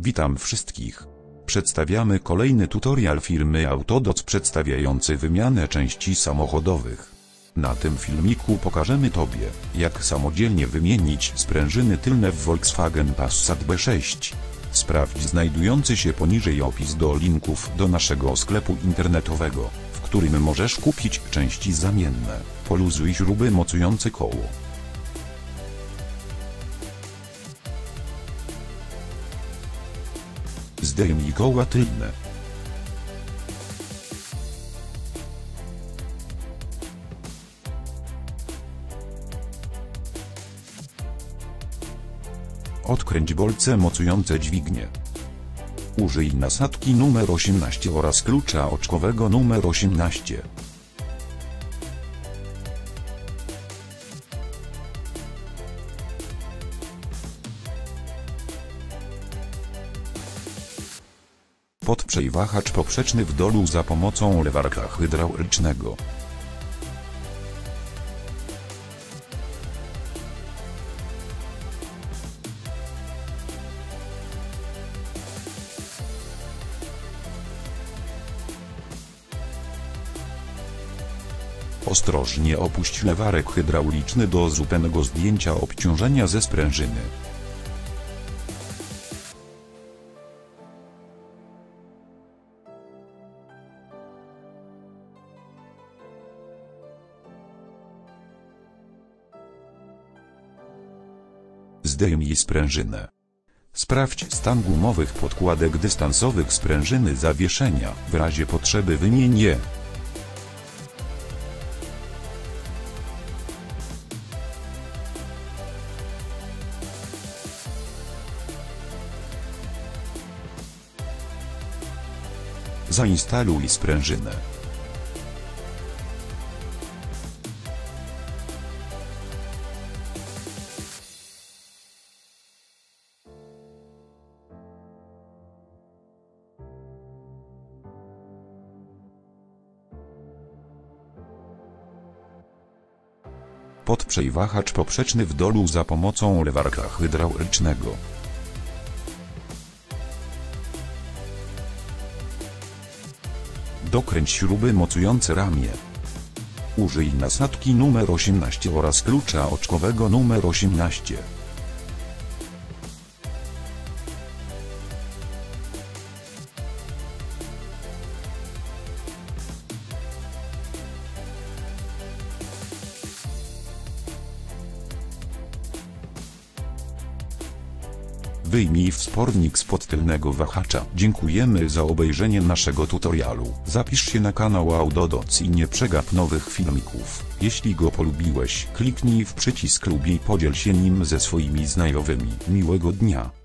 Witam wszystkich. Przedstawiamy kolejny tutorial firmy Autodoc przedstawiający wymianę części samochodowych. Na tym filmiku pokażemy Tobie, jak samodzielnie wymienić sprężyny tylne w Volkswagen Passat B6. Sprawdź znajdujący się poniżej opis do linków do naszego sklepu internetowego, w którym możesz kupić części zamienne. Poluzuj śruby mocujące koło. Zdejmij koła tylne. Odkręć bolce mocujące dźwignię. Użyj nasadki numer 18 oraz klucza oczkowego numer 18. Podprzyj wahacz poprzeczny w dół za pomocą lewarka hydraulicznego. Ostrożnie opuść lewarek hydrauliczny do zupełnego zdjęcia obciążenia ze sprężyny. Zdejmij sprężynę. Sprawdź stan gumowych podkładek dystansowych sprężyny zawieszenia, w razie potrzeby wymień je. Zainstaluj sprężynę. Podprzyj wahacz poprzeczny w dół za pomocą lewarka hydraulicznego. Dokręć śruby mocujące ramię. Użyj nasadki numer 18 oraz klucza oczkowego numer 18. Wyjmij wspornik spod tylnego wahacza. Dziękujemy za obejrzenie naszego tutorialu. Zapisz się na kanał Autodoc i nie przegap nowych filmików. Jeśli go polubiłeś, kliknij w przycisk lubię i podziel się nim ze swoimi znajomymi. Miłego dnia.